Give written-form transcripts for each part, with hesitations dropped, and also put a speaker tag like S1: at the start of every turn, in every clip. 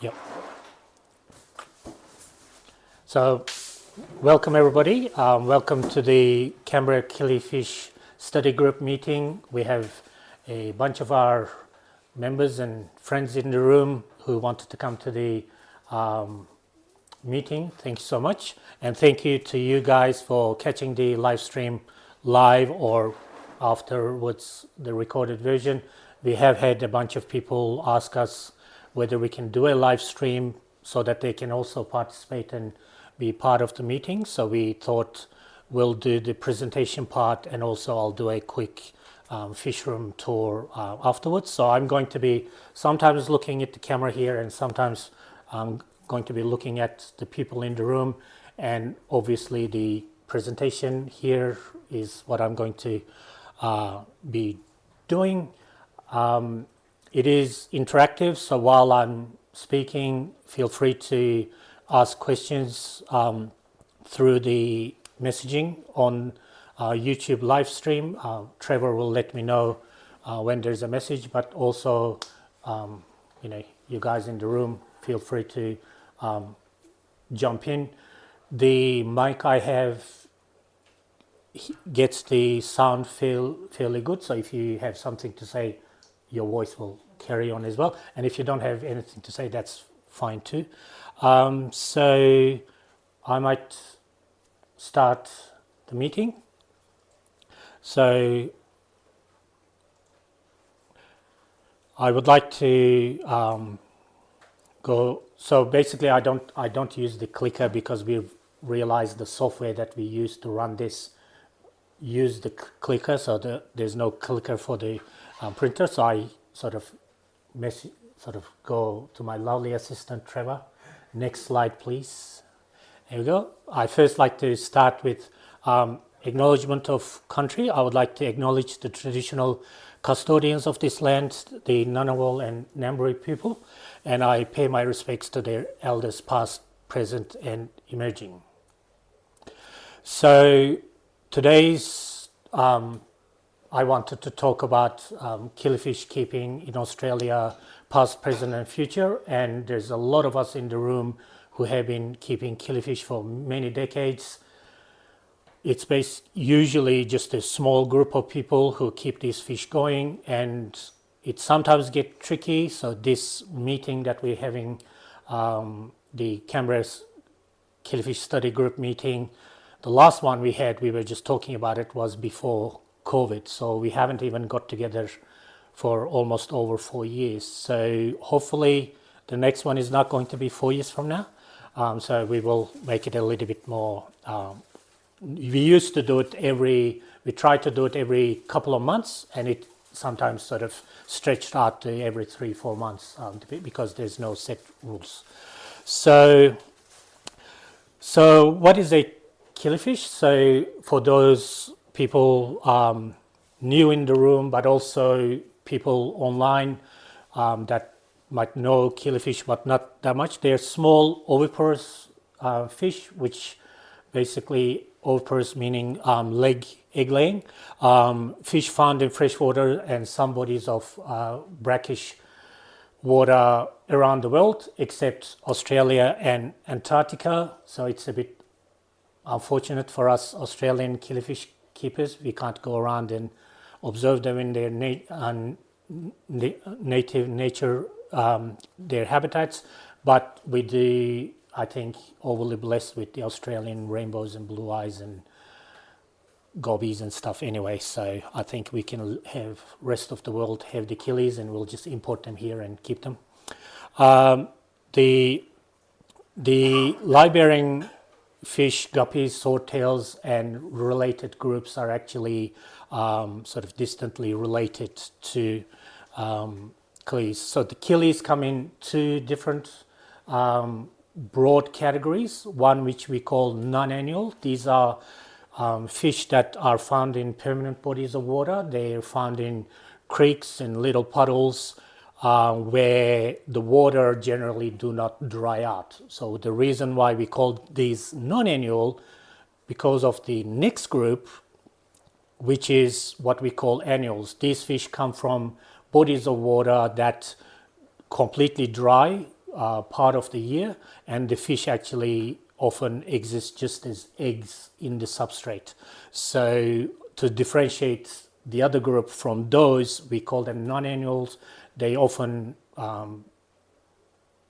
S1: Yep. So, welcome everybody. Welcome to the Canberra Killifish Study Group meeting. We have a bunch of our members and friends in the room who wanted to come to the meeting. Thank you so much. And thank you to you guys for catching the live stream live or afterwards the recorded version. We have had a bunch of people ask us whether we can do a live stream so that they can also participate and be part of the meeting. So we thought we'll do the presentation part and also I'll do a quick Fishroom Tour afterwards. So I'm going to be sometimes looking at the camera here and sometimes I'm going to be looking at the people in the room, and obviously the presentation here is what I'm going to be doing. It is interactive, so while I'm speaking, feel free to ask questions through the messaging on YouTube live stream. Trevor will let me know when there's a message, but also, you guys in the room, feel free to jump in. The mic I have gets the sound fairly good, so if you have something to say, your voice will carry on as well. And if you don't have anything to say, that's fine too. So I might start the meeting. So I would like to go. So basically, I don't use the clicker because we've realized the software that we use to run this use the clicker, so there's no clicker for the printer. So I sort of go to my lovely assistant Trevor. Next slide, please. There we go. I first like to start with acknowledgement of country. I would like to acknowledge the traditional custodians of this land, the Ngunnawal and Ngambri people, and I pay my respects to their elders past, present and emerging. So today's I wanted to talk about killifish keeping in Australia, past, present and future, and there's a lot of us in the room who have been keeping killifish for many decades. It's usually just a small group of people who keep these fish going, and it sometimes gets tricky. So this meeting that we're having, the Canberra Killifish Study Group meeting, the last one we had, we were just talking about it, was before COVID. So we haven't even got together for almost over 4 years. So hopefully the next one is not going to be 4 years from now. So we will make it a little bit more, we used to do it we try to do it every couple of months, and it sometimes sort of stretched out to every 3-4 months because there's no set rules. So what is a killifish? So for those people new in the room, but also people online that might know killifish, but not that much. They're small oviparous fish, which basically oviparous meaning egg laying. Fish found in freshwater and some bodies of brackish water around the world, except Australia and Antarctica. So it's a bit unfortunate for us Australian killifish keepers. We can't go around and observe them in their native nature, their habitats, but we do, I think, overly blessed with the Australian rainbows and blue eyes and gobies and stuff anyway. So I think we can have rest of the world have the killies and we'll just import them here and keep them. The live-bearing fish, guppies, swordtails and related groups are actually sort of distantly related to killies. So the killies come in two different broad categories. One which we call non-annual. These are fish that are found in permanent bodies of water. They're found in creeks and little puddles where the water generally do not dry out. So the reason why we call these non-annual, because of the next group, which is what we call annuals. These fish come from bodies of water that completely dry part of the year, and the fish actually often exist just as eggs in the substrate. So to differentiate the other group from those, we call them non-annuals. They often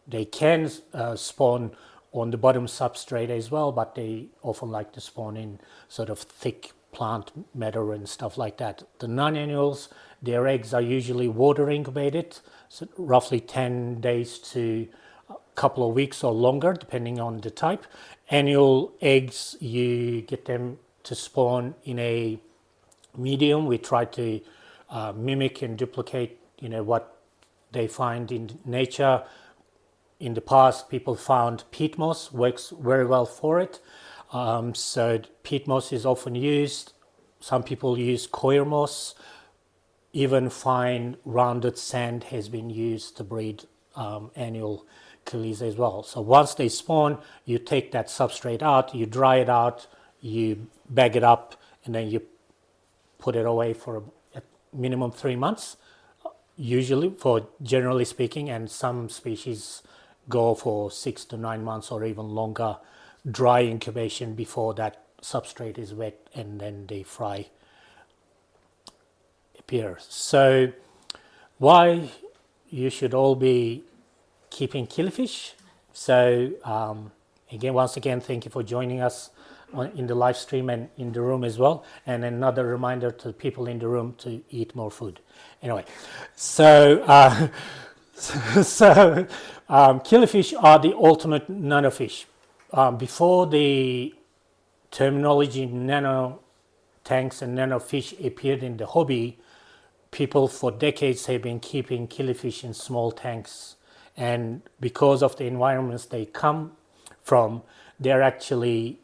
S1: they can spawn on the bottom substrate as well, but they often like to spawn in sort of thick plant matter and stuff like that. The non-annuals, their eggs are usually water incubated, so roughly 10 days to a couple of weeks or longer, depending on the type. Annual eggs, you get them to spawn in a medium. We try to mimic and duplicate, what they find in nature. In the past, people found peat moss works very well for it. So peat moss is often used. Some people use coir moss. Even fine rounded sand has been used to breed annual killies as well. So once they spawn, you take that substrate out, you dry it out, you bag it up, and then you put it away for a minimum 3 months, usually, for generally speaking, and some species go for 6 to 9 months or even longer dry incubation before that substrate is wet, and then the fry appears. So why you should all be keeping killifish. So once again, thank you for joining us in the live stream and in the room as well. And another reminder to people in the room to eat more food. Anyway, so killifish are the ultimate nanofish. Before the terminology nano tanks and nanofish appeared in the hobby, people for decades have been keeping killifish in small tanks. And because of the environments they come from, they're actually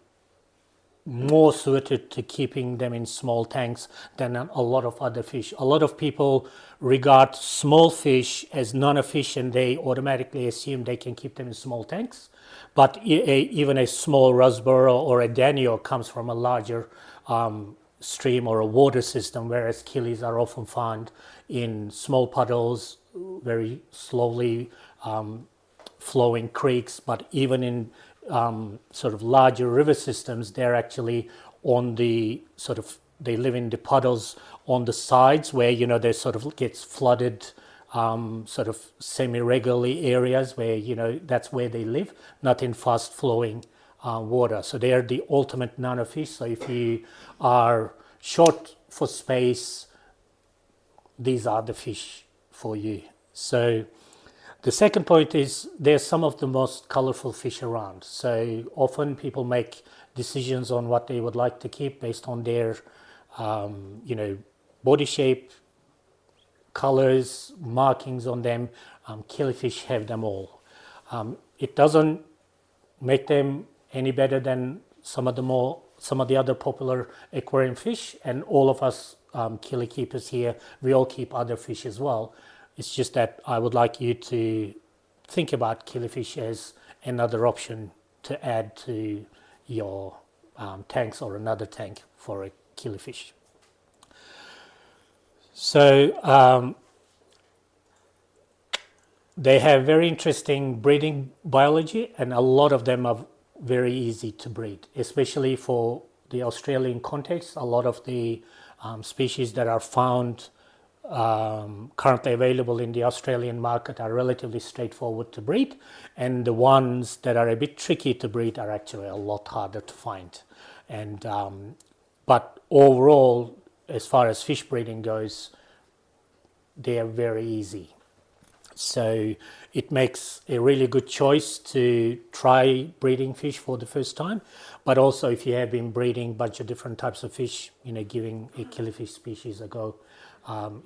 S1: more suited to keeping them in small tanks than a lot of other fish. A lot of people regard small fish as nanofish, and they automatically assume they can keep them in small tanks. But even a small rasboro or a danio comes from a larger stream or a water system, whereas killies are often found in small puddles, very slowly flowing creeks. But even in sort of larger river systems, they're actually on the they live in the puddles on the sides where, they sort of gets flooded, sort of semi-regularly areas where, that's where they live, not in fast flowing water. So they are the ultimate nanofish. So if you are short for space, these are the fish for you. So the second point is they're some of the most colorful fish around. So often people make decisions on what they would like to keep based on their, body shape, colors, markings on them. Killifish have them all. It doesn't make them any better than some of the other popular aquarium fish, and all of us killie keepers here, we all keep other fish as well. It's just that I would like you to think about killifish as another option to add to your tanks or another tank for a killifish. So they have very interesting breeding biology, and a lot of them are very easy to breed, especially for the Australian context. A lot of the species that are found currently available in the Australian market are relatively straightforward to breed, and the ones that are a bit tricky to breed are actually a lot harder to find. And but overall, as far as fish breeding goes, they are very easy. So it makes a really good choice to try breeding fish for the first time. But also, if you have been breeding a bunch of different types of fish, giving a killifish species a go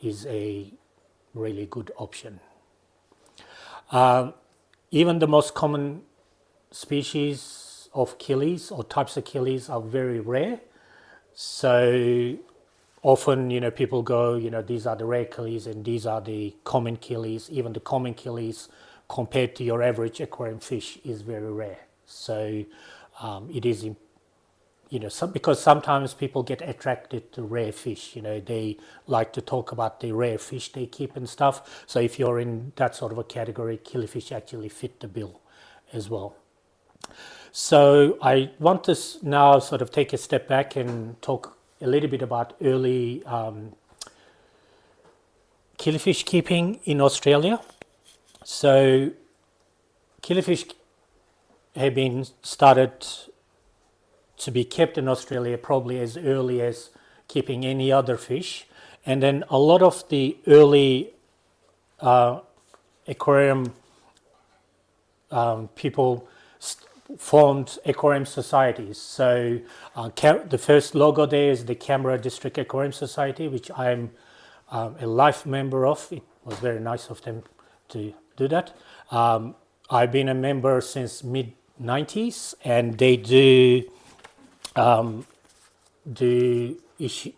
S1: is a really good option. Even the most common species of killies or types of killies are very rare. So often, people go, these are the rare killies and these are the common killies. Even the common killies compared to your average aquarium fish is very rare. So it is because sometimes people get attracted to rare fish. They like to talk about the rare fish they keep and stuff. So if you're in that sort of a category, killifish actually fit the bill as well. So I want to now sort of take a step back and talk a little bit about early killifish keeping in Australia. So killifish have been started to be kept in Australia probably as early as keeping any other fish. And then a lot of the early aquarium people formed aquarium societies. So the first logo there is the Canberra District Aquarium Society, which I'm a life member of. It was very nice of them to do that. I've been a member since mid-90s, and they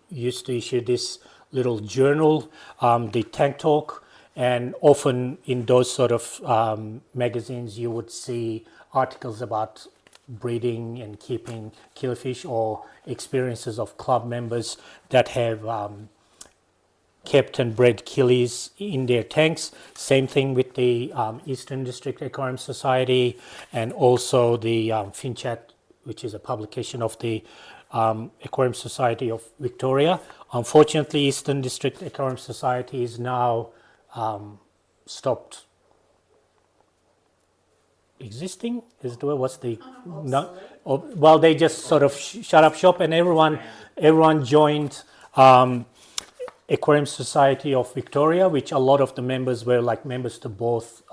S1: used to issue this little journal, the Tank Talk, and often in those sort of magazines you would see articles about breeding and keeping killifish or experiences of club members that have kept and bred killies in their tanks. Same thing with the Eastern District Aquarium Society, and also the FinChat, which is a publication of the Aquarium Society of Victoria. Unfortunately, Eastern District Aquarium Society is now stopped existing. What's the no? Well, they just sort of shut up shop, and everyone joined Aquarium Society of Victoria, which a lot of the members were like members to both.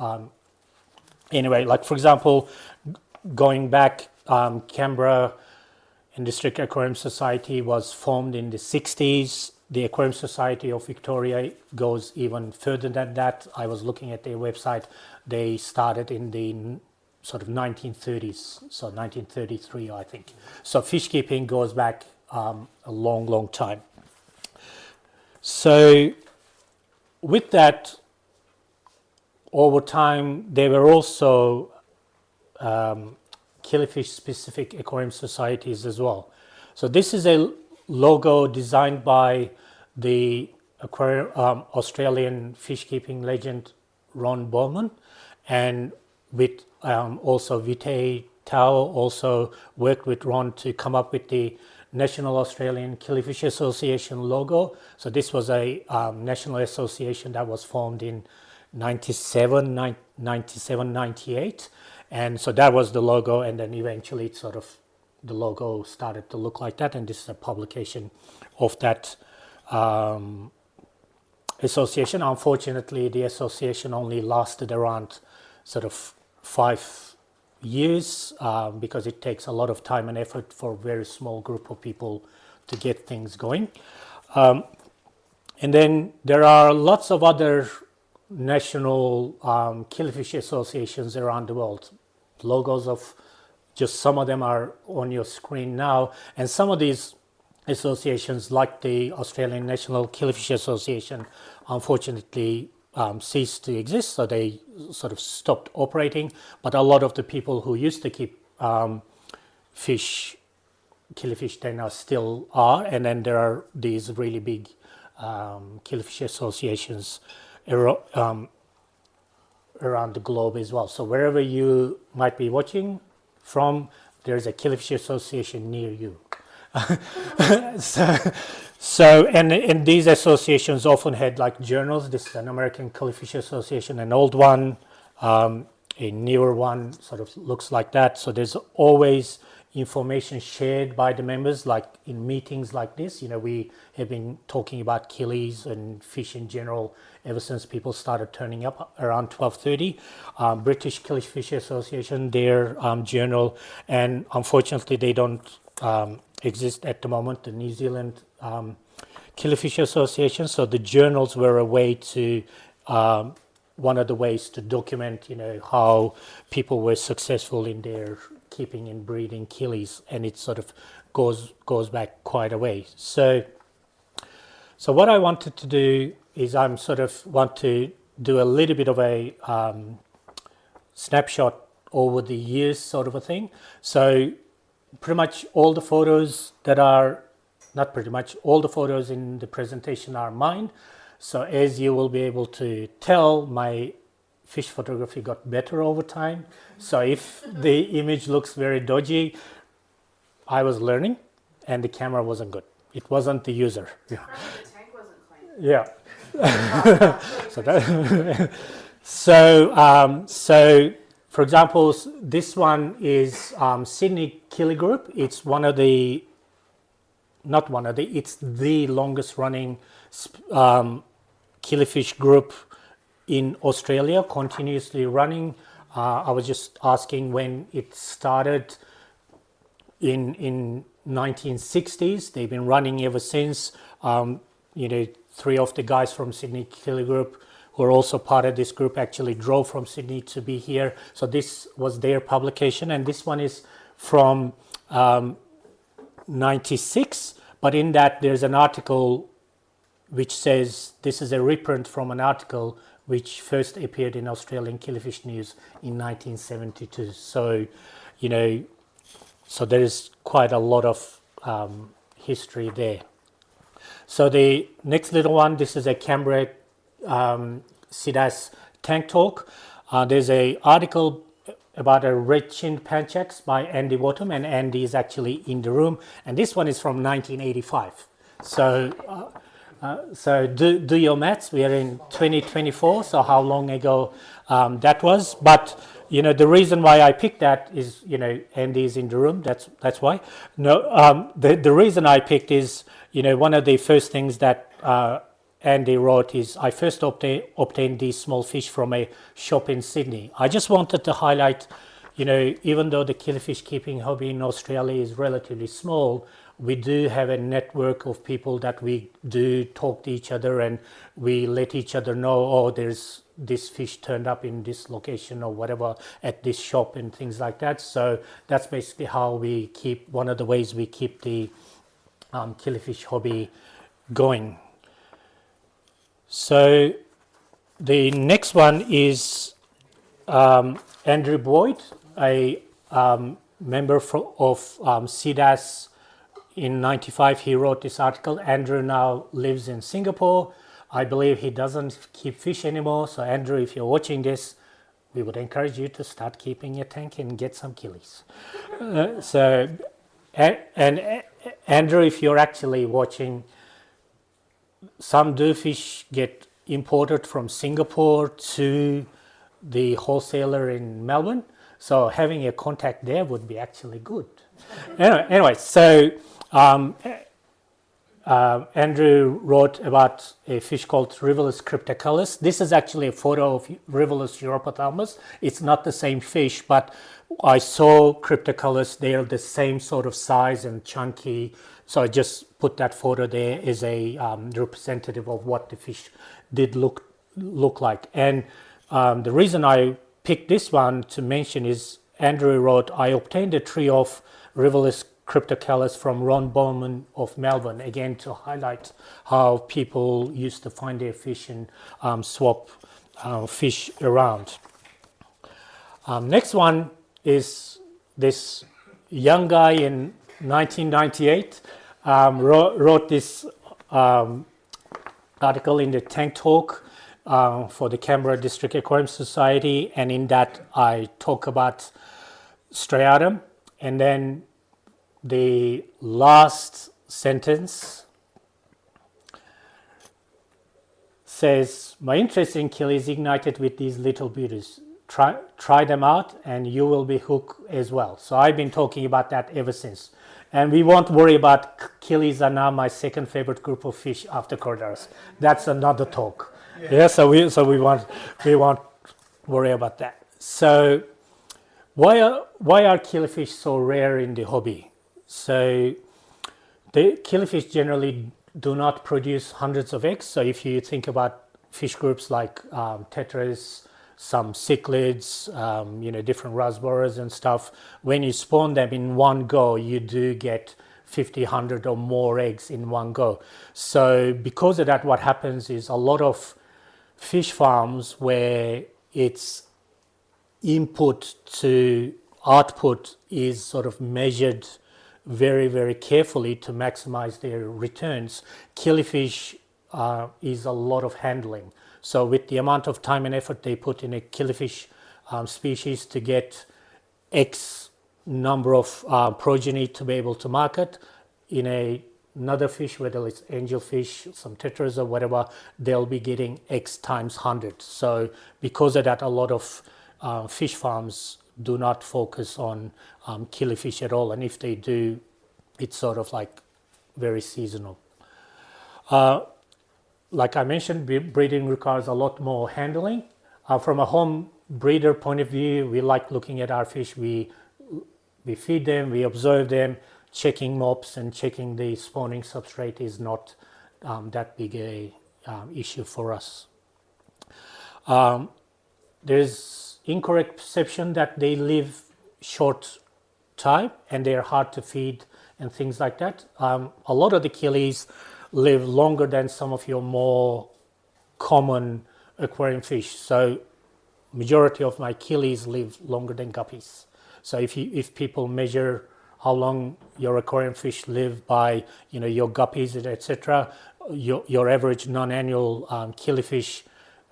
S1: Anyway, like for example, going back, Canberra and District Aquarium Society was formed in the 60s. The Aquarium Society of Victoria goes even further than that. I was looking at their website. They started in the sort of 1930s, so 1933, I think. So fish keeping goes back a long, long time. So with that, over time, there were also killifish-specific aquarium societies as well. So this is a logo designed by the Australian fish keeping legend Ron Bowman, and with also Vitae Tao also worked with Ron to come up with the National Australian Killifish Association logo. So this was a national association that was formed in 97, 98. And so that was the logo, and then eventually it sort of, the logo started to look like that, and this is a publication of that association. Unfortunately, the association only lasted around sort of 5 years because it takes a lot of time and effort for a very small group of people to get things going. And then there are lots of other national killifish associations around the world. Logos of just some of them are on your screen now, and some of these associations, like the Australian National Killifish Association, unfortunately ceased to exist, so they sort of stopped operating. But a lot of the people who used to keep killifish then still are, and then there are these really big killifish associations around the globe as well. So wherever you might be watching from, there's a killifish association near you. And these associations often had like journals. This is an American Killifish Association, an old one, a newer one sort of looks like that. So there's always information shared by the members, like in meetings like this. We have been talking about killies and fish in general ever since people started turning up around 12:30. British Killifish Association, their journal, and unfortunately they don't exist at the moment, the New Zealand Killifish Association. So the journals were a way to, one of the ways to document, how people were successful in their keeping and breeding killies, and it sort of goes back quite a way. So what I wanted to do is want to do a little bit of a snapshot over the years sort of a thing. So pretty much all the photos that are, not pretty much, all the photos in the presentation are mine. So as you will be able to tell, my fish photography got better over time. So if the image looks very dodgy, I was learning and the camera wasn't good. It wasn't the user. Yeah.
S2: Probably the tank wasn't clean.
S1: Yeah. So for example, this one is Sydney Killifish Group. It's one of the, not one of the, it's the longest running killifish group in Australia, continuously running. I was just asking when it started in 1960s. They've been running ever since. Three of the guys from Sydney Killifish Group who are also part of this group actually drove from Sydney to be here. So this was their publication, and this one is from 96, but in that there's an article which says this is a reprint from an article which first appeared in Australian Killifish News in 1972. So, so there is quite a lot of history there. So the next little one, this is a Canberra Sidas tank talk. There's an article about a red-chinned panchax by Andy Bottom, and Andy is actually in the room. And this one is from 1985. So do your maths. We are in 2024, so how long ago that was. But the reason why I picked that is Andy is in the room. That's why. No, the reason I picked is one of the first things that Andy wrote is, I first obtained these small fish from a shop in Sydney. I just wanted to highlight, even though the killifish keeping hobby in Australia is relatively small, we do have a network of people that we do talk to each other, and we let each other know, oh, there's this fish turned up in this location or whatever at this shop and things like that. So that's basically how we keep, one of the ways we keep the killifish hobby going. So the next one is Andrew Boyd, a member of CDAS. In 95, he wrote this article. Andrew now lives in Singapore. I believe he doesn't keep fish anymore. So Andrew, if you're watching this, we would encourage you to start keeping your tank and get some killies. And Andrew, if you're actually watching, some do fish get imported from Singapore to the wholesaler in Melbourne. So having a contact there would be actually good. Anyway, so Andrew wrote about a fish called Rivulus cryptoculus. This is actually a photo of Rivulus europotamus. It's not the same fish, but I saw cryptoculus. They're the same sort of size and chunky. So I just put that photo there as a representative of what the fish did look like. And the reason I picked this one to mention is Andrew wrote, I obtained a tree of Rivulus cryptoculus from Ron Bowman of Melbourne, again to highlight how people used to find their fish and swap fish around. Next one is this young guy in 1998 wrote this article in the Tank Talk for the Canberra District Aquarium Society, and in that I talk about striatum, and then the last sentence says, my interest in killies ignited with these little beauties. Try them out and you will be hooked as well. So I've been talking about that ever since. And we won't worry about killies are now my second favorite group of fish after corridors. That's another talk. Yeah, so we won't worry about that. So why are killifish so rare in the hobby? So the killifish generally do not produce hundreds of eggs. So if you think about fish groups like tetras, some cichlids, different rasboras and stuff, when you spawn them in one go, you do get 50, 100 or more eggs in one go. So because of that, what happens is a lot of fish farms where it's input to output is sort of measured very, very carefully to maximize their returns. Killifish is a lot of handling. So with the amount of time and effort they put in a killifish species to get X number of progeny to be able to market, in another fish, whether it's angelfish, some tetras or whatever, they'll be getting X times 100. So because of that, a lot of fish farms do not focus on killifish at all, and if they do, it's sort of like very seasonal. Like I mentioned, breeding requires a lot more handling. From a home breeder point of view, we like looking at our fish. We feed them, we observe them. Checking mops and checking the spawning substrate is not that big a issue for us. There's incorrect perception that they live short time and they're hard to feed and things like that. A lot of the killies live longer than some of your more common aquarium fish. So majority of my killies live longer than guppies. So if people measure how long your aquarium fish live by your guppies, etc., your average non-annual killifish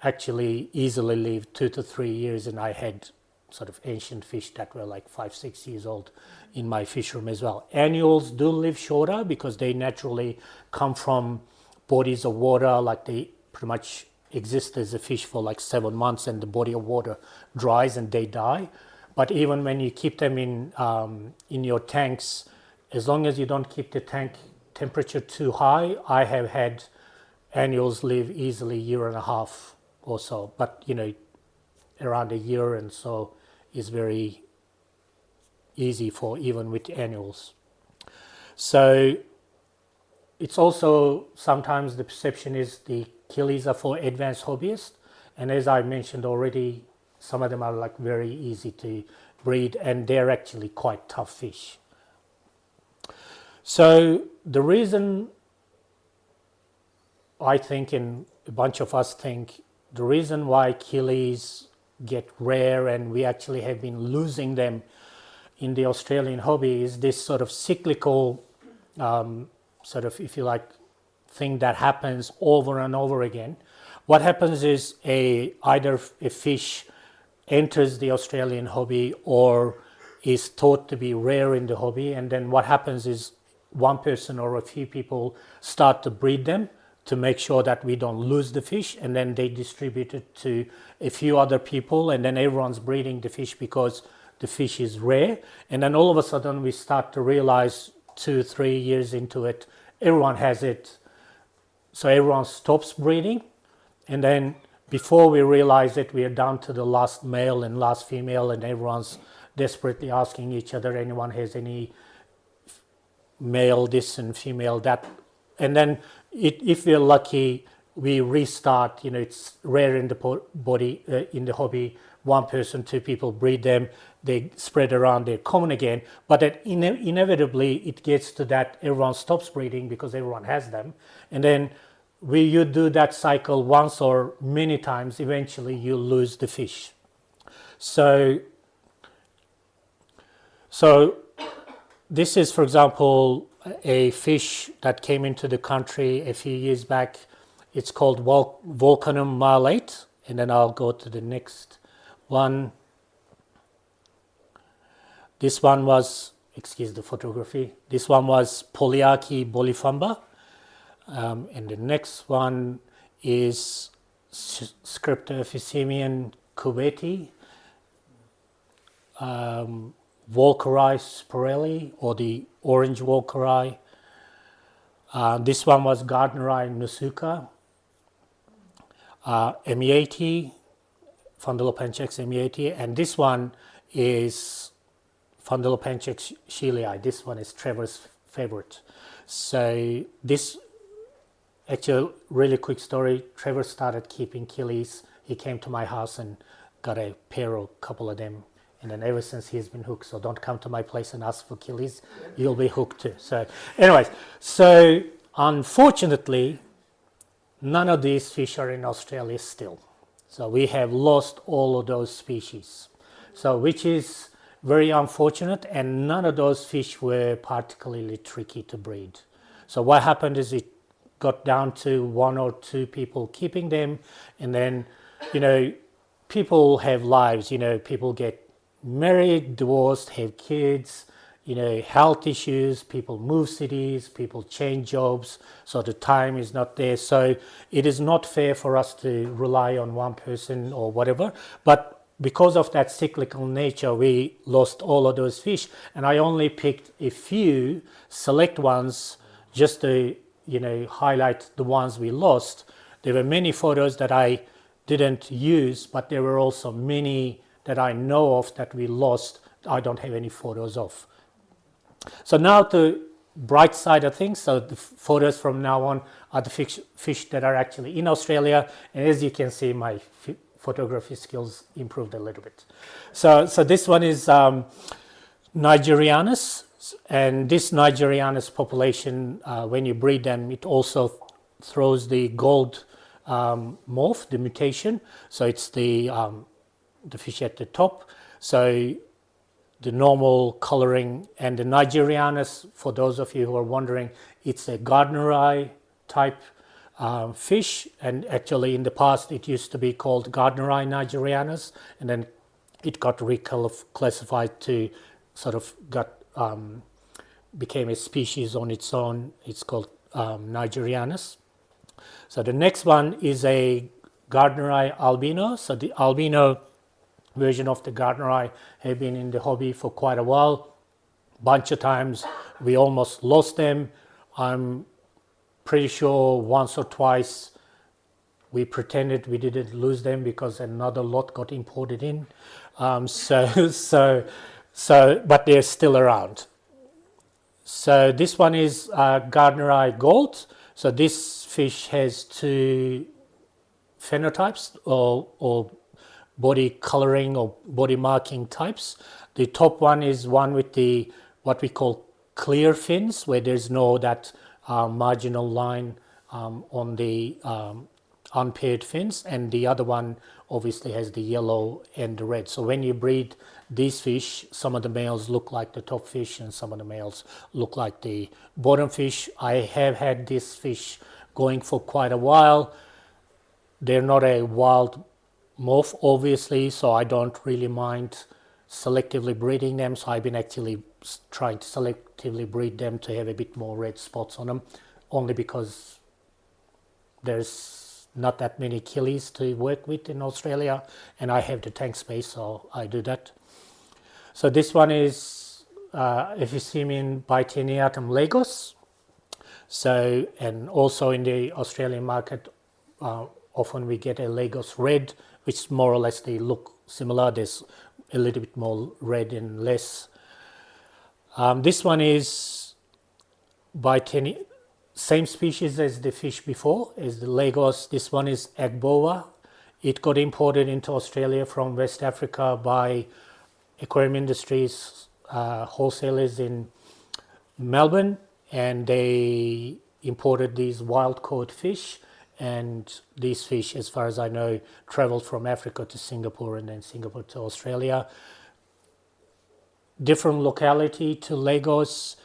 S1: actually easily live 2 to 3 years, and I had sort of ancient fish that were like 5-6 years old in my fish room as well. Annuals do live shorter because they naturally come from bodies of water, like they pretty much exist as a fish for like 7 months, and the body of water dries and they die. But even when you keep them in your tanks, as long as you don't keep the tank temperature too high, I have had annuals live easily 1.5 years or so. But around a year and so is very easy for even with annuals. So it's also sometimes the perception is the killies are for advanced hobbyists, and as I mentioned already, some of them are like very easy to breed and they're actually quite tough fish. So the reason I think, and a bunch of us think, the reason why killies get rare and we actually have been losing them in the Australian hobby is this sort of cyclical sort of, if you like, thing that happens over and over again. What happens is either a fish enters the Australian hobby or is thought to be rare in the hobby, and then what happens is one person or a few people start to breed them to make sure that we don't lose the fish, and then they distribute it to a few other people, and then everyone's breeding the fish because the fish is rare, and then all of a sudden we start to realize 2-3 years into it, everyone has it, so everyone stops breeding, and then before we realize it, we are down to the last male and last female, and everyone's desperately asking each other, anyone has any male this and female that, and then if we're lucky, we restart. It's rare in the body in the hobby. One person, 2 people breed them, they spread around, they're common again. But inevitably, it gets to that everyone stops breeding because everyone has them, and then you do that cycle once or many times, eventually you lose the fish. So this is, for example, a fish that came into the country a few years back. It's called Volcanum marlate, and then I'll go to the next one. This one was, excuse the photography, this one was Polyarchy bolifamba. And the next one is Scriptophysemian cubeti, Walkeri sporelli, or the orange Walkeri. This one was Gardneri nusuka, M80, Fundulopanchex M80, and this one is Fundulopanchex sheelii. This one is Trevor's favorite. So this, actually, really quick story. Trevor started keeping killies. He came to my house and got a pair or couple of them, and then ever since he's been hooked. So don't come to my place and ask for killies. You'll be hooked too. So anyways, so unfortunately, none of these fish are in Australia still. So we have lost all of those species. So which is very unfortunate, and none of those fish were particularly tricky to breed. So what happened is it got down to one or two people keeping them, and then, you know, people have lives, you know, people get married, divorced, have kids, you know, health issues, people move cities, people change jobs, so the time is not there. So it is not fair for us to rely on one person or whatever. But because of that cyclical nature, we lost all of those fish, and I only picked a few select ones just to, you know, highlight the ones we lost. There were many photos that I didn't use, but there were also many that I know of that we lost. I don't have any photos of. So now the bright side of things, so the photos from now on are the fish that are actually in Australia, and as you can see, my photography skills improved a little bit. So this one is Nigerianus, and this Nigerianus population, when you breed them, it also throws the gold morph, the mutation. So it's the fish at the top. So the normal coloring, and the Nigerianus, for those of you who are wondering, it's a Gardneri type fish, and actually in the past it used to be called Gardneri nigerianus, and then it got reclassified to sort of became a species on its own. It's called Nigerianus. So the next one is a Gardneri albino. So the albino version of the Gardneri have been in the hobby for quite a while. Bunch of times we almost lost them. I'm pretty sure once or twice we pretended we didn't lose them because another lot got imported in. But they're still around. So this one is Gardneri gold. So this fish has two phenotypes or body coloring or body marking types. The top one is one with the what we call clear fins, where there's no that marginal line on the unpaired fins, and the other one obviously has the yellow and the red. So when you breed these fish, some of the males look like the top fish and some of the males look like the bottom fish. I have had this fish going for quite a while. They're not a wild morph, obviously, so I don't really mind selectively breeding them. So I've been actually trying to selectively breed them to have a bit more red spots on them, only because there's not that many killies to work with in Australia, and I have the tank space, so I do that. So this one is Ephysemium bitinniatum Lagos. So, and also in the Australian market, often we get a Lagos red, which more or less they look similar. There's a little bit more red and less. This one is same species as the fish before, as the Lagos. This one is Agboa. It got imported into Australia from West Africa by aquarium industries, wholesalers in Melbourne, and they imported these wild caught fish. And these fish, as far as I know, traveled from Africa to Singapore and then Singapore to Australia. Different locality to Lagos.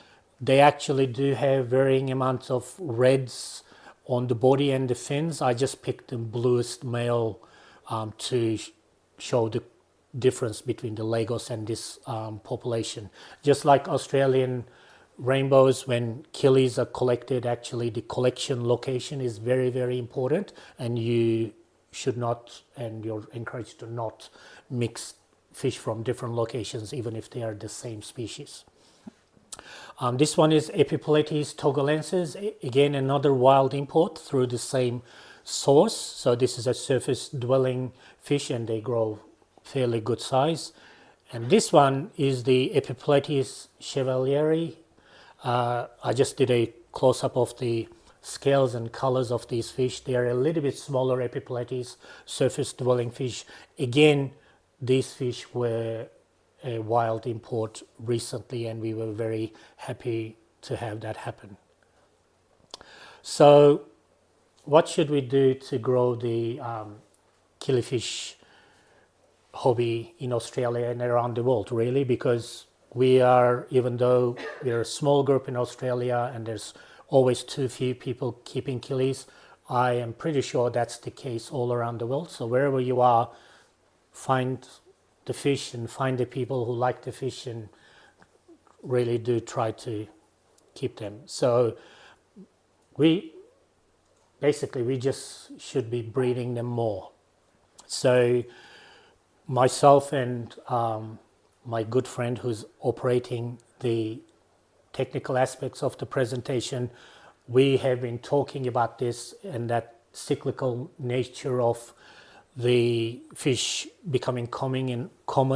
S1: They actually do have varying amounts of reds on the body and the fins. I just picked the bluest male to show the difference between the Lagos and this population. Just like Australian rainbows, when killies are collected, actually the collection location is very, very important, and you should not, and you're encouraged to not mix fish from different locations, even if they are the same species. This one is Epipletes togolensis, again another wild import through the same source. So this is a surface dwelling fish, and they grow fairly good size. And this one is the Epipletes chevalieri. I just did a close-up of the scales and colors of these fish. They are a little bit smaller Epipletes, surface-dwelling fish. Again, these fish were a wild import recently, and we were very happy to have that happen. So what should we do to grow the killifish hobby in Australia and around the world, really, because we are, even though we're a small group in Australia and there's always too few people keeping killies, I am pretty sure that's the case all around the world. So wherever you are, find the fish and find the people who like the fish and really do try to keep them. So we just should be breeding them more. So myself and my good friend who's operating the technical aspects of the presentation, we have been talking about this and that cyclical nature of the fish becoming common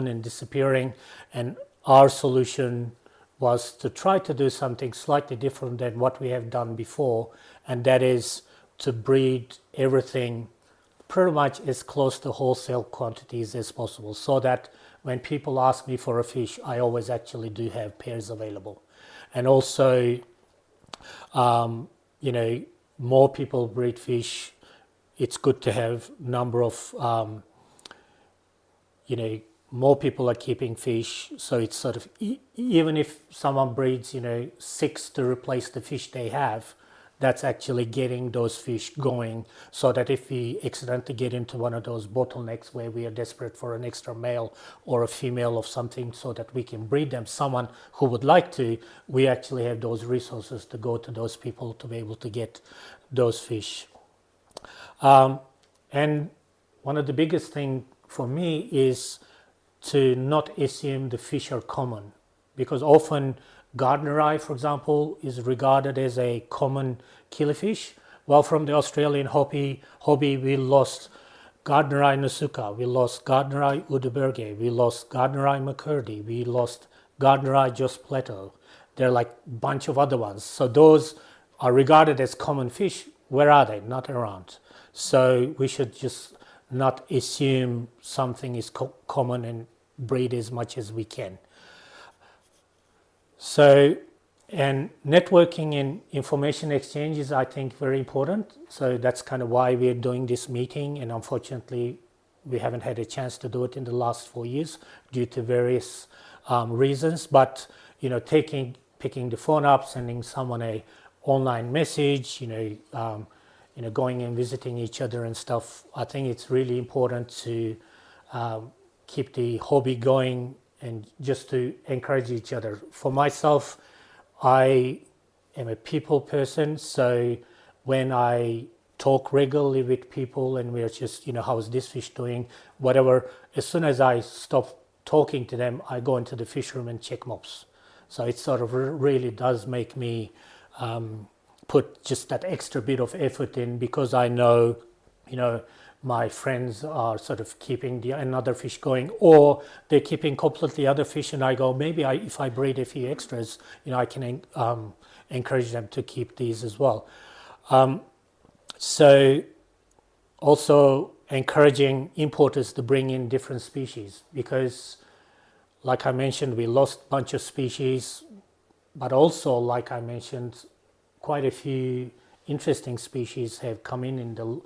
S1: and disappearing, and our solution was to try to do something slightly different than what we have done before, and that is to breed everything pretty much as close to wholesale quantities as possible, so that when people ask me for a fish, I always actually do have pairs available. And also, more people breed fish. It's good to have number of, more people are keeping fish. So it's sort of, even if someone breeds, 6 to replace the fish they have, that's actually getting those fish going, so that if we accidentally get into one of those bottlenecks where we are desperate for an extra male or a female of something so that we can breed them, someone who would like to, we actually have those resources to go to those people to be able to get those fish. And one of the biggest thing for me is to not assume the fish are common, because often Gardneri, for example, is regarded as a common killifish. Well, from the Australian hobby we lost Gardneri nusuka, we lost Gardneri udeberge, we lost Gardneri McCurdy, we lost Gardneri Jos Plateau. There are like a bunch of other ones. So those are regarded as common fish. Where are they? Not around. So we should just not assume something is common and breed as much as we can. So, and networking and information exchange is, I think, very important. So that's kind of why we're doing this meeting. And unfortunately, we haven't had a chance to do it in the last 4 years due to various reasons. But, picking the phone up, sending someone a online message, going and visiting each other and stuff. I think it's really important to keep the hobby going and just to encourage each other. For myself, I am a people person, so when I talk regularly with people and we're just, how's this fish doing, whatever, as soon as I stop talking to them, I go into the fish room and check mobs. So it sort of really does make me put just that extra bit of effort in, because I know, my friends are sort of keeping another fish going, or they're keeping completely other fish, and I go, maybe if I breed a few extras, I can encourage them to keep these as well. So also encouraging importers to bring in different species, because like I mentioned, we lost a bunch of species, but also, like I mentioned, quite a few interesting species have come in the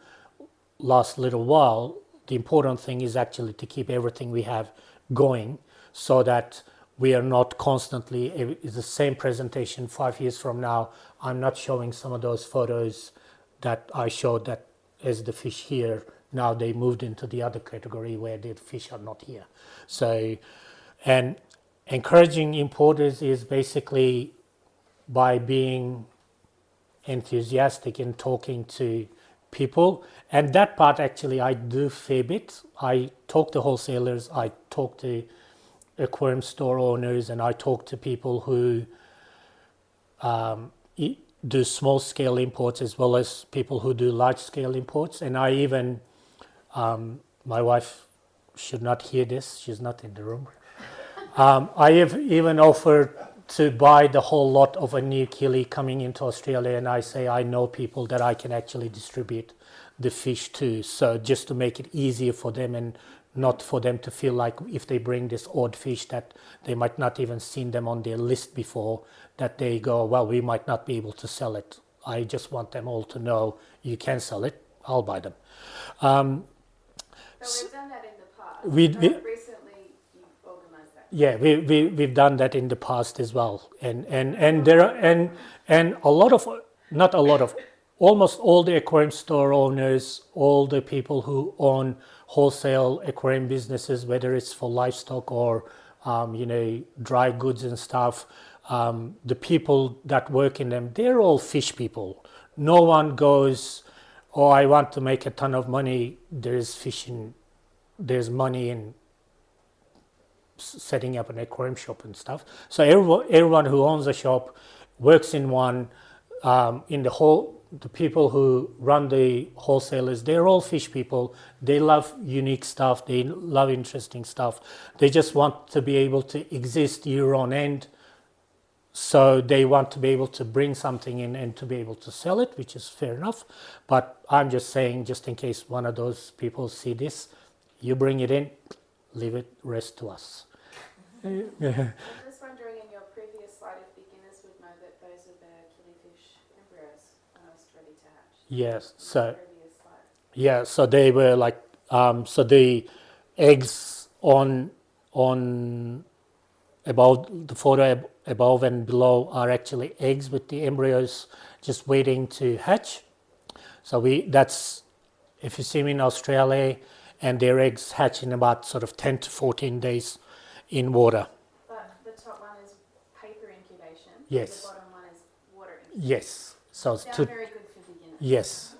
S1: last little while. The important thing is actually to keep everything we have going, so that we are not constantly, it's the same presentation 5 years from now, I'm not showing some of those photos that I showed that as the fish here, now they moved into the other category where the fish are not here. So, and encouraging importers is basically by being enthusiastic in talking to people, and that part actually I do a fair bit. I talk to wholesalers, I talk to aquarium store owners, and I talk to people who do small scale imports as well as people who do large scale imports. And I even, my wife should not hear this, she's not in the room. I have even offered to buy the whole lot of a new killie coming into Australia, and I say I know people that I can actually distribute the fish to, so just to make it easier for them and not for them to feel like if they bring this odd fish that they might not even seen them on their list before, that they go, well, we might not be able to sell it. I just want them all to know you can sell it, I'll buy them.
S2: But we've done that in the past.
S1: Yeah, we've done that in the past as well, and there are and a lot of, not a lot of, almost all the aquarium store owners, all the people who own wholesale aquarium businesses, whether it's for livestock or dry goods and stuff, the people that work in them, they're all fish people. No one goes, oh, I want to make a ton of money. There's fishing, there's money in setting up an aquarium shop and stuff. So everyone who owns a shop works in one. The people who run the wholesalers, they're all fish people. They love unique stuff. They love interesting stuff. They just want to be able to exist year on end. So they want to be able to bring something in and to be able to sell it, which is fair enough. But I'm just saying, just in case one of those people see this, you bring it in, leave it, rest to us.
S2: I'm just wondering, in your previous slide, if beginners would know that those are the killifish embryos almost ready to hatch.
S1: Yes, so they were like, so the eggs on above the photo above and below are actually eggs with the embryos just waiting to hatch. So that's, if you see them in Australia, and their eggs hatch in about sort of 10 to 14 days in water.
S2: But the top one is paper incubation.
S1: Yes.
S2: The bottom one is water incubation.
S1: Yes. So
S2: Sounds very good for beginners.
S1: Yes.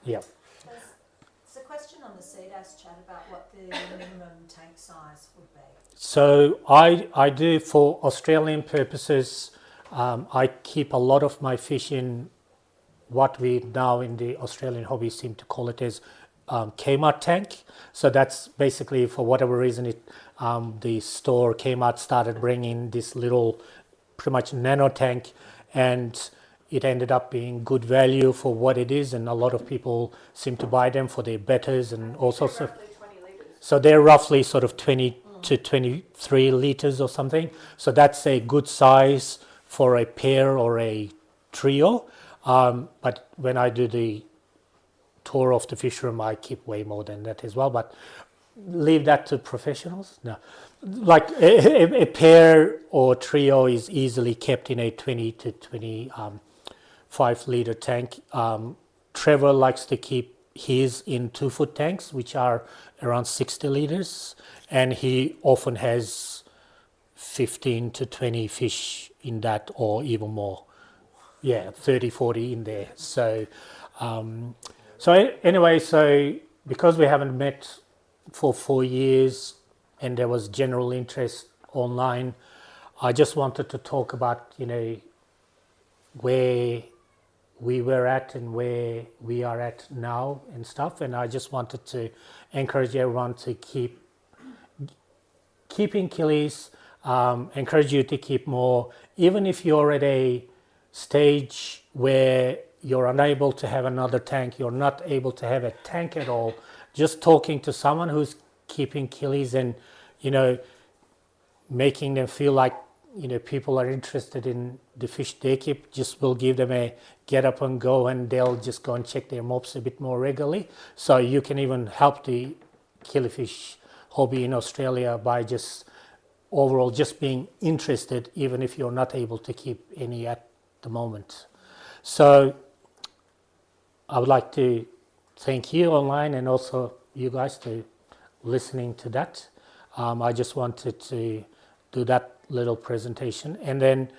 S2: Yeah.
S3: There's a question on the CDAS chat about what the minimum tank size would be.
S1: So I do, for Australian purposes, I keep a lot of my fish in what we now in the Australian hobby seem to call it as Kmart tank. So that's basically, for whatever reason, the store Kmart started bringing this little, pretty much nano tank, and it ended up being good value for what it is, and a lot of people seem to buy them for their betters and all sorts of.
S2: Roughly 20 litres.
S1: So they're roughly sort of 20 to 23 litres or something. So that's a good size for a pair or a trio. But when I do the tour of the fish room, I keep way more than that as well, but leave that to professionals. No, like a pair or trio is easily kept in a 20 to 25 litre tank. Trevor likes to keep his in 2-foot tanks, which are around 60 litres, and he often has 15 to 20 fish in that, or even more. Yeah, 30, 40 in there. So anyway, so because we haven't met for 4 years and there was general interest online, I just wanted to talk about, where we were at and where we are at now and stuff. And I just wanted to encourage everyone to keeping killies, encourage you to keep more, even if you're at a stage where you're unable to have another tank, you're not able to have a tank at all. Just talking to someone who's keeping killies and, making them feel like, people are interested in the fish they keep, just will give them a get up and go, and they'll just go and check their mobs a bit more regularly. So you can even help the killifish hobby in Australia by just overall just being interested, even if you're not able to keep any at the moment. So I would like to thank you online and also you guys to listening to that. I just wanted to do that little presentation, and then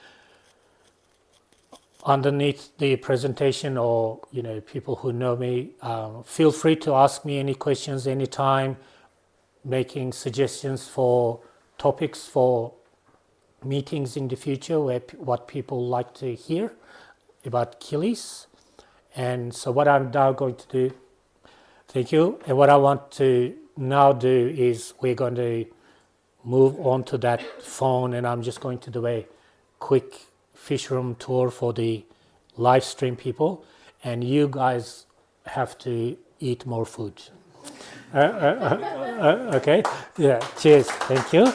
S1: underneath the presentation, or people who know me, feel free to ask me any questions anytime, making suggestions for topics for meetings in the future, what people like to hear about killies. And so what I'm now going to do, thank you, and what I want to now do is we're going to move on to that phone, and I'm just going to do a quick fish room tour for the live stream people, and you guys have to eat more food. Okay, yeah, cheers, thank you.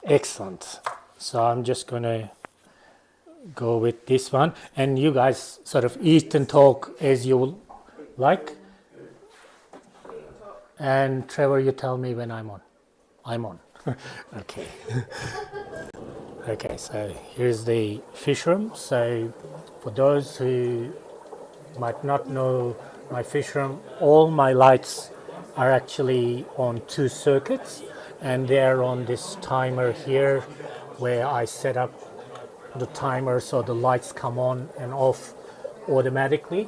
S1: Excellent. So I'm just going to go with this one, and you guys sort of eat and talk as you like. And Trevor, you tell me when I'm on. I'm on. Okay. Okay, so here's the fish room. So for those who might not know my fish room, all my lights are actually on 2 circuits, and they're on this timer here where I set up the timer so the lights come on and off automatically.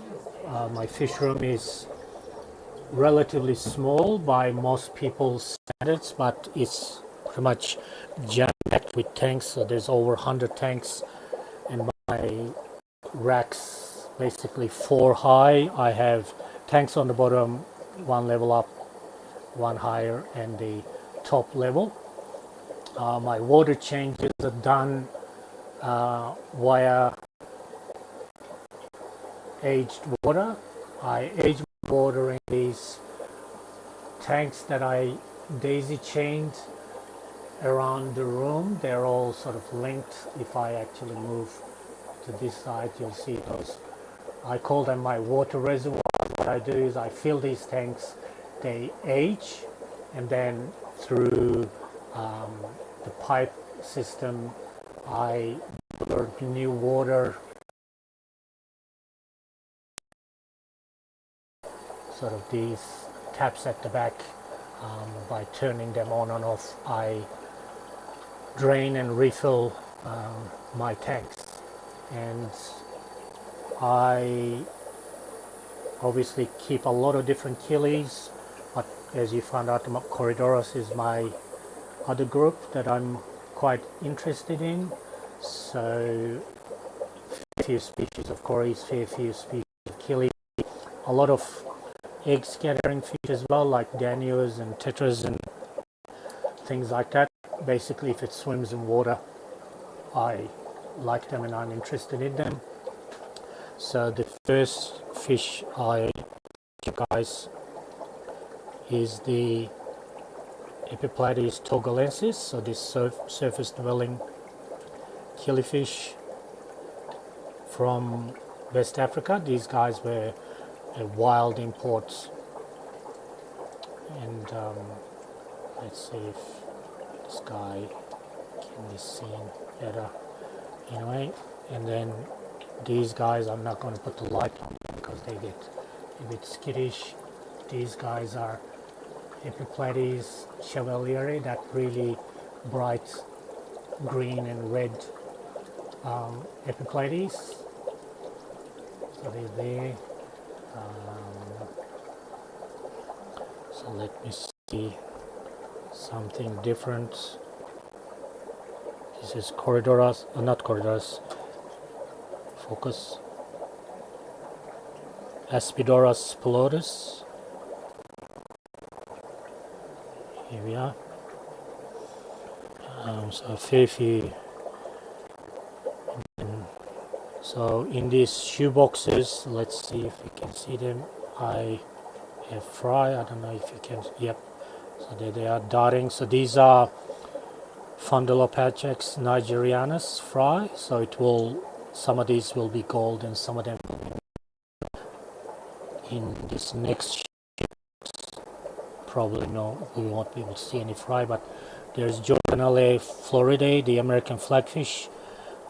S1: My fish room is relatively small by most people's standards, but it's pretty much jam-packed with tanks. So there's over 100 tanks, and my racks basically 4 high. I have tanks on the bottom, 1 level up, 1 higher, and the top level. My water changes are done via aged water. I age water in these tanks that I daisy chained around the room. They're all sort of linked. If I actually move to this side, you'll see those. I call them my water reservoirs. What I do is I fill these tanks, they age, and then through the pipe system, I pour new water, sort of these taps at the back. By turning them on and off, I drain and refill my tanks. And I obviously keep a lot of different killies, but as you found out, Corridoras is my other group that I'm quite interested in. So fair few species of corries, fair few species of killies, a lot of egg scattering fish as well, like danios and tetras and things like that. Basically, if it swims in water, I like them and I'm interested in them. So the first fish I show you guys is the Epiploides togalensis. So this surface dwelling killifish from West Africa. These guys were a wild import, and let's see if this guy can be seen better. Anyway, and then these guys, I'm not going to put the light on because they get a bit skittish. These guys are Epiploides chevalieri, that really bright green and red Epiploides. So they're there. So let me see something different. This is Corridoras, not Corridoras, focus. Aspidoras pilotus. Here we are. So a fair few. So in these shoe boxes, let's see if we can see them. I have fry. I don't know if you can. Yep. So there they are darting. So these are Fundulopachex nigerianus fry. So it will. Some of these will be gold, and some of them in this next. Probably no, we won't be able to see any fry. But there's Jordanale floridae, the American flatfish.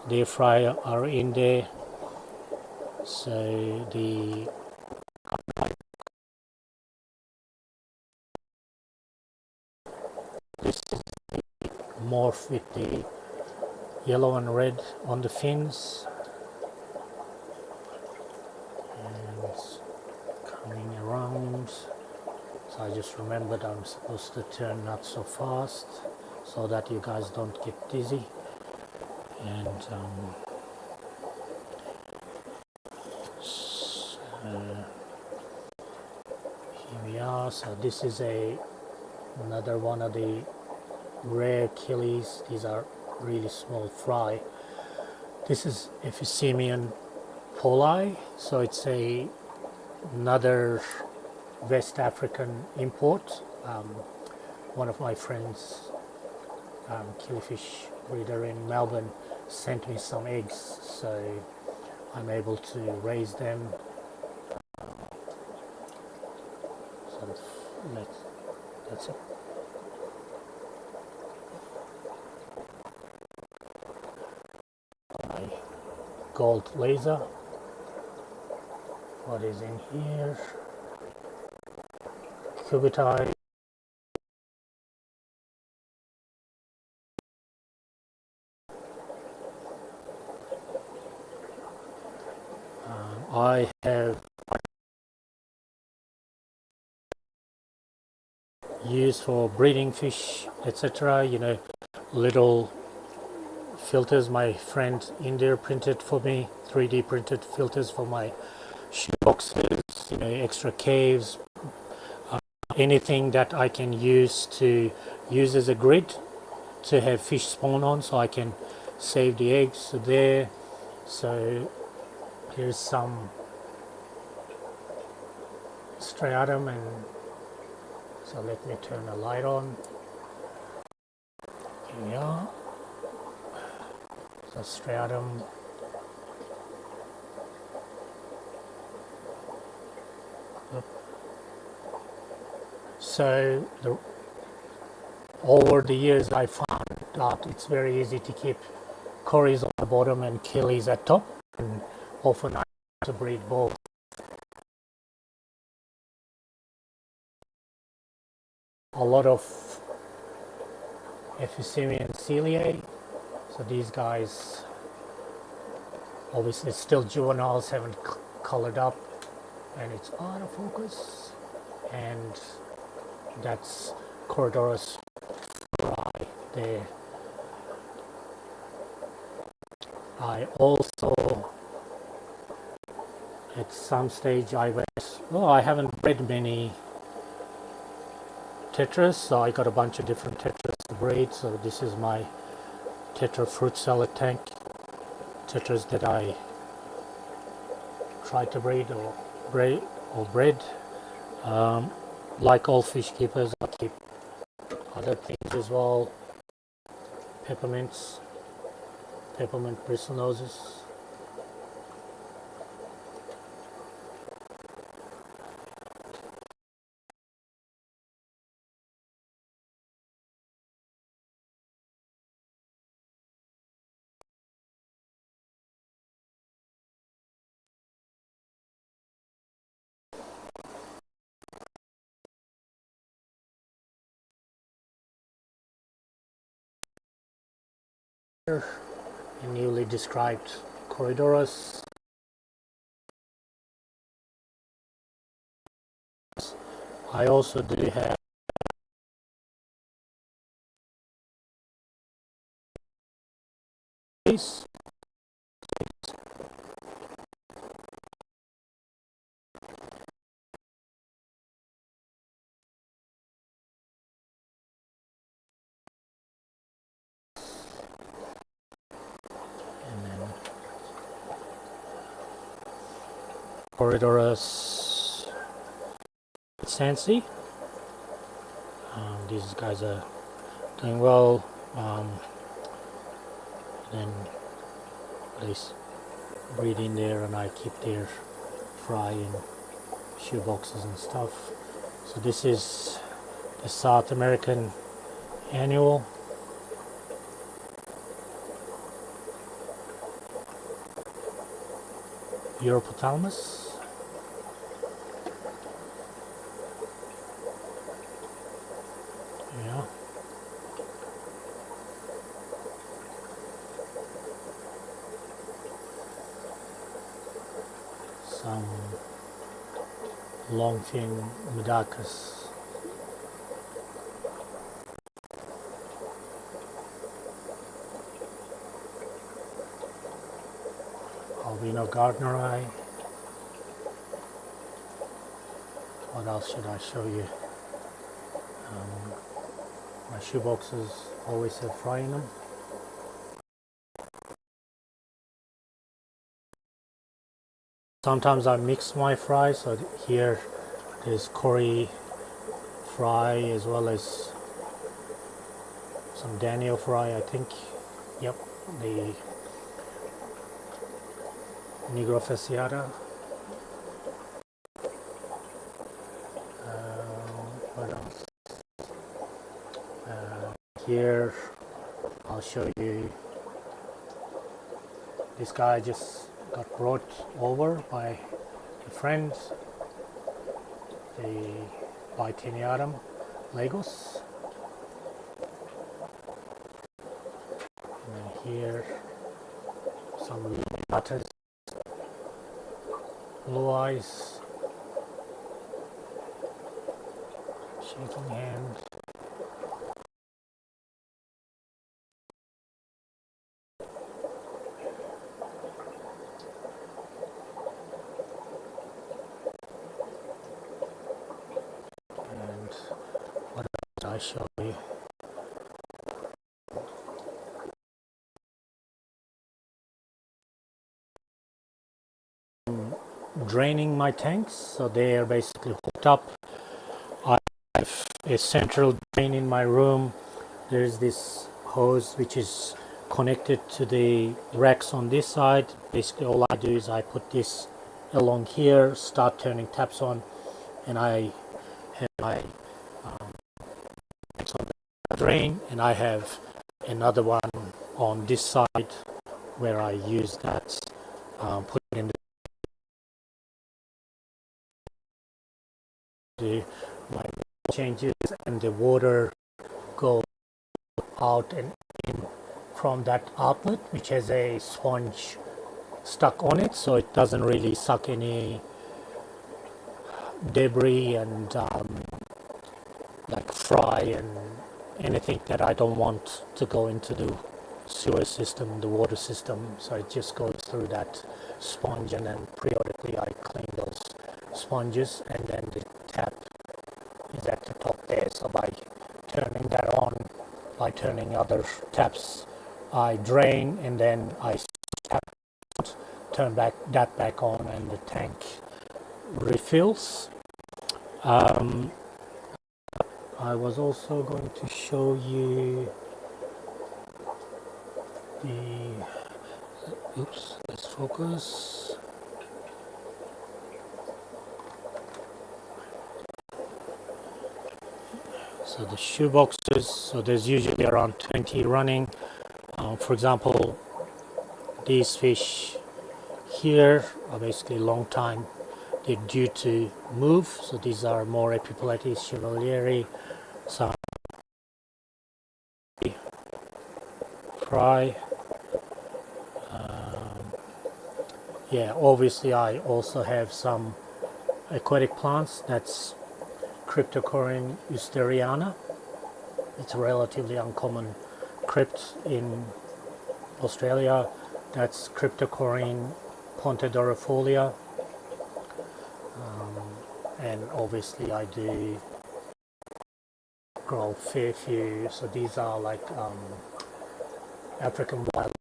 S1: Their fry are in there. So the this is the morph with the yellow and red on the fins, and coming around. So I just remembered I'm supposed to turn not so fast so that you guys don't get dizzy. And so here we are. So this is another one of the rare killies. These are really small fry. This is Ephysemion poli. So it's another West African import. One of my friends, killifish breeder in Melbourne, sent me some eggs, so I'm able to raise them. Sort of let That's it. My gold laser. What is in here? Cubitite. I have used for breeding fish, etc. You know, little filters my friend India printed for me, 3D printed filters for my shoe boxes, you know, extra caves, anything that I can use as a grid to have fish spawn on, so I can save the eggs there. So here's some striatum, and so let me turn the light on. Here we are. So striatum. So over the years I found that it's very easy to keep cories on the bottom and killies at top, and often I have to breed both. A lot of Ephysemian ciliae, so these guys obviously still juveniles, haven't colored up, and it's out of focus, and that's Corridorus fry there. I also at some stage I haven't bred many tetras, so I got a bunch of different tetras to breed. So this is my tetra fruit salad tank tetras that I tried to breed or bred. Like all fish keepers, I keep other things as well. Peppermint bristlenoses. A newly described Corridorus. I also do have this. And then Corridorus Sansi. These guys are doing well. Then they breed in there, and I keep their fry in shoe boxes and stuff. So this is the South American annual. Europothalmus. Yeah. Some longfin Medacus. Albino Gardneri. What else should I show you? My shoe boxes always have fry in them. Sometimes I mix my fry, so here there's Cory fry as well as some Daniel fry, I think. Yep, the Negro Fasciata. What else? here I'll show you. This guy just got brought over by a friend, by Tiniaram, Lagos. And then here some butters, blue eyes, shaking hand. And what else did I show you? Draining my tanks, so they are basically hooked up. I have a central drain in my room. There's this hose which is connected to the racks on this side. Basically all I do is I put this along here, start turning taps on, and I have my on the drain, and I have another one on this side where I use that, put it in the my changes, and the water goes out and in from that outlet, which has a sponge stuck on it, so it doesn't really suck any debris and like fry and anything that I don't want to go into the sewer system, the water system. So it just goes through that sponge, and then periodically I clean those sponges, and then the tap is at the top there. So by turning that on, by turning other taps, I drain, and then I tap, turn that back on, and the tank refills. I was also going to show you the, oops, let's focus. So the shoe boxes, so there's usually around 20 running. For example, these fish here are basically long time. They're due to move, so these are more Epiplates chevalieri, some fry. Yeah, obviously I also have some aquatic plants. That's Cryptocorin eusteriana. It's a relatively uncommon crypt in Australia. That's Cryptocorin pontedorifolia. And obviously I do grow a fair few. So these are like African wild,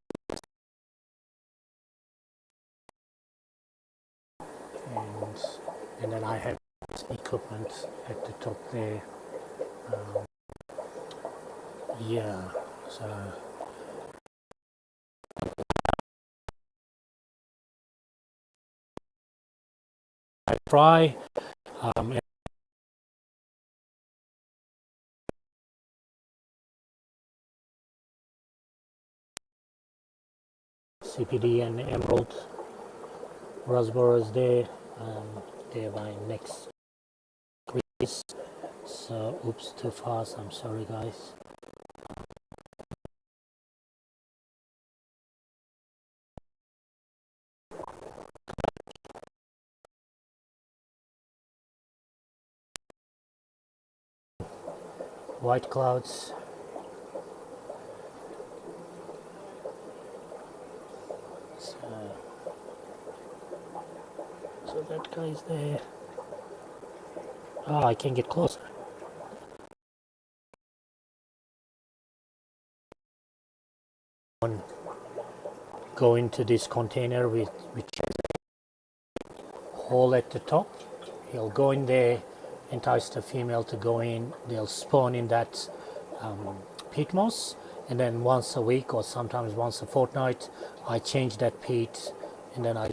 S1: and then I have equipment at the top there. Yeah, so I fry. CPD and emerald raspberries there. They're my next release. So, oops, too fast. I'm sorry, guys. White clouds. So that guy's there. Oh, I can get closer. Go into this container with which has a hole at the top. He'll go in there, entice the female to go in. They'll spawn in that peat moss, and then once a week or sometimes once a fortnight, I change that peat, and then I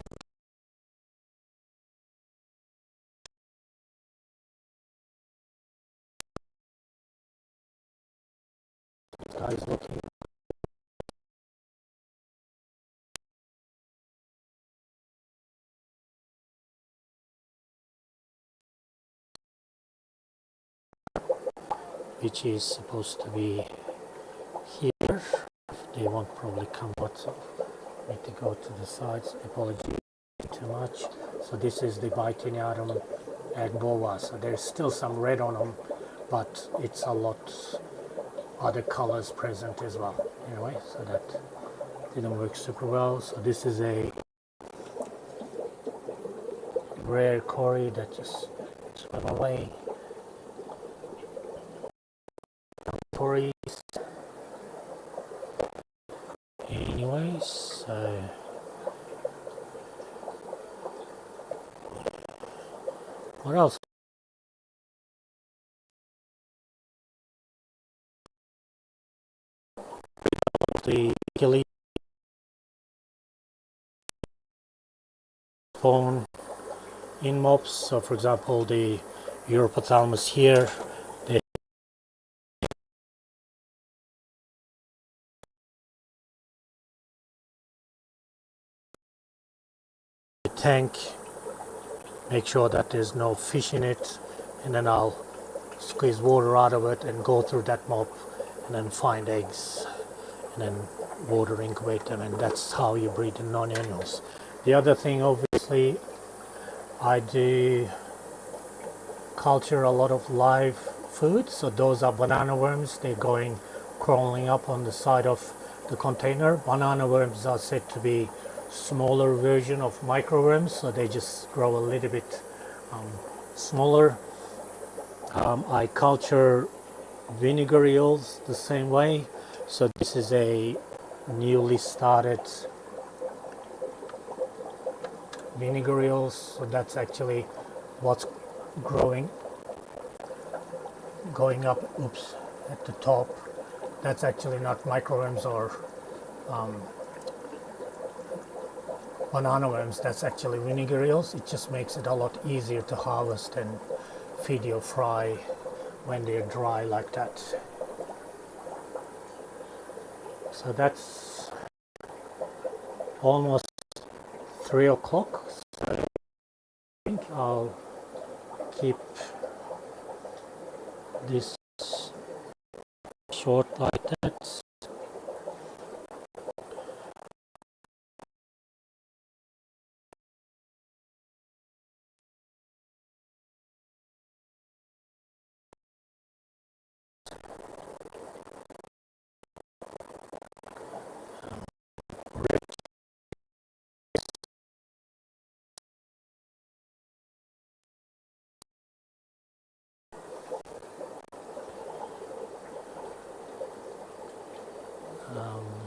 S1: Guys looking. Which is supposed to be here. They won't probably come out, so need to go to the sides. Apologies too much. So this is the Bitiniatum agboa. So there's still some red on them, but it's a lot other colors present as well. Anyway, so that didn't work super well. So this is a rare cory that just swam away. Cories. Anyways, so what else? The Killifish spawn in mobs. So, for example, the Europophthalmus here, the tank. Make sure that there's no fish in it, and then I'll squeeze water out of it and go through that mob, and then find eggs, and then water incubate them, and that's how you breed the non-annuals. The other thing, obviously, I do culture a lot of live food. So those are banana worms. They're going crawling up on the side of the container. Banana worms are said to be smaller version of microworms, so they just grow a little bit smaller. I culture vinegar eels the same way. So this is a newly started vinegar eels. So that's actually what's growing, going up, oops, at the top. That's actually not microworms or banana worms. That's actually vinegar eels. It just makes it a lot easier to harvest and feed your fry when they're dry like that. So that's almost 3 o'clock. So I think I'll keep this short like that.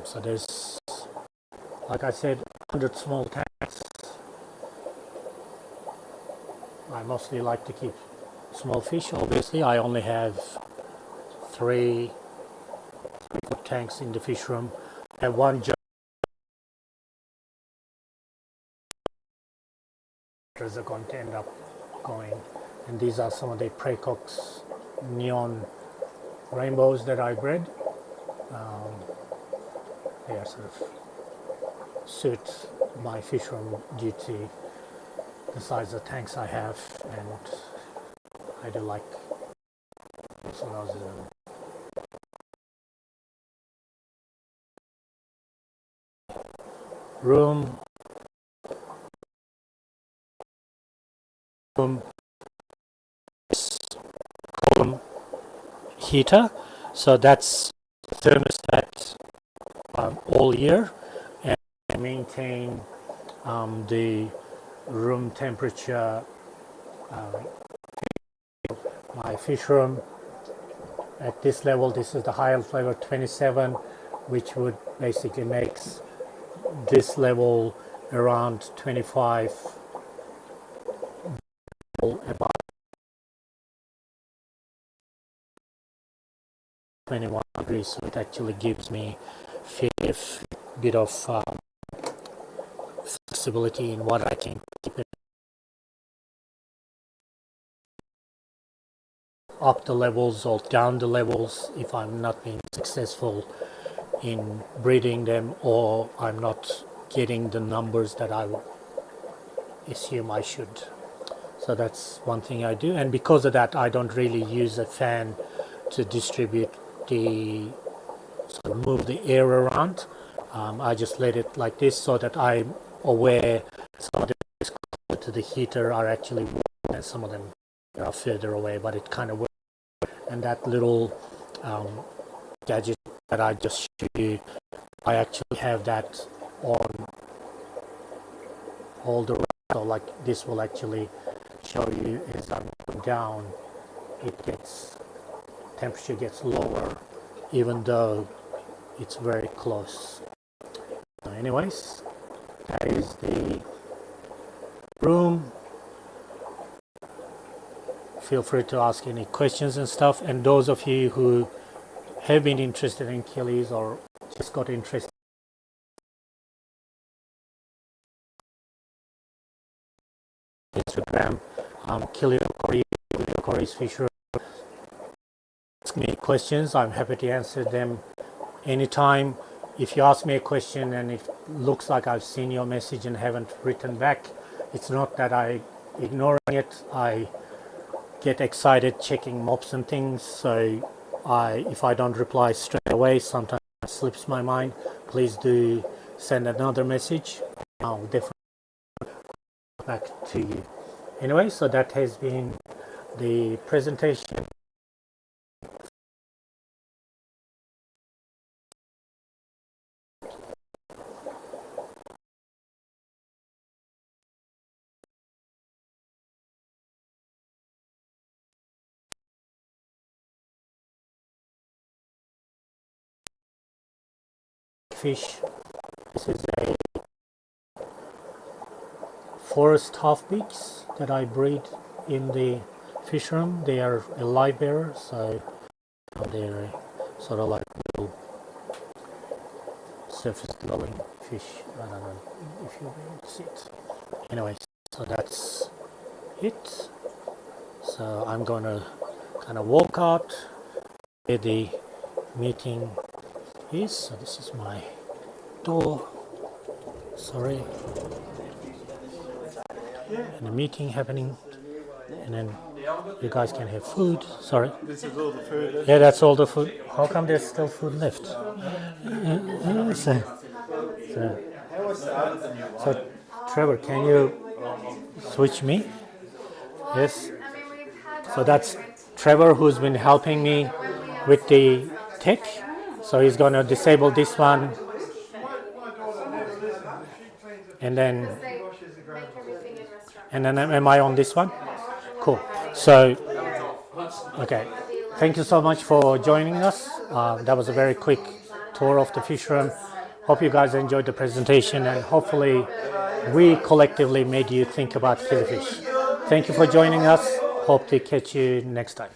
S1: So there's, like I said, 100 small tanks. I mostly like to keep small fish. Obviously, I only have three tanks in the fish room, and one jug are going to end up going. And these are some of the Precox neon rainbows that I bred. They are sort of suit my fish room due to the size of tanks I have, and I do like some of those. Room column heater, so that's thermostat all year, and I maintain the room temperature. My fish room at this level, this is the highest level 27, which would basically makes this level around 25, about 21 degrees. So it actually gives me a bit of flexibility in what I can keep it. up the levels or down the levels if I'm not being successful in breeding them, or I'm not getting the numbers that I would assume I should. So that's one thing I do, and because of that I don't really use a fan to distribute the sort of move the air around. I just let it like this so that I'm aware some of the closer to the heater are actually warm and some of them are further away, but it kind of works. And that little gadget that I just showed you, I actually have that on all the way. So like this will actually show you as I'm going down, it gets, temperature gets lower even though it's very close. So anyways, that is the room. Feel free to ask any questions and stuff, and those of you who have been interested in killies or just got interested in Instagram, Killifish Fishroom. Ask me questions, I'm happy to answer them anytime. If you ask me a question and it looks like I've seen your message and haven't written back, it's not that I ignoring it. I get excited checking mobs and things, so if I don't reply straight away, sometimes it slips my mind. Please do send another message. I'll definitely get back to you. Anyway, so that has been the presentation. Fish. This is a forest half-beaks that I breed in the fish room. They are a live bearer, so they're a sort of like little surface dwelling fish. I don't know if you'll be able to see it. Anyway, so that's it. So I'm gonna kind of walk out where the meeting is. So this is my door. Sorry. And the meeting happening, and then you guys can have food. Sorry.
S4: This is all the food.
S1: Yeah, that's all the food. How come there's still food left? So, Trevor, can you switch me? Yes. So that's Trevor, who's been helping me with the tech. So he's going to disable this one, and then am I on this one? Cool. So, okay. Thank you so much for joining us. That was a very quick tour of the fish room. Hope you guys enjoyed the presentation, and hopefully we collectively made you think about killifish. Thank you for joining us. Hope to catch you next time.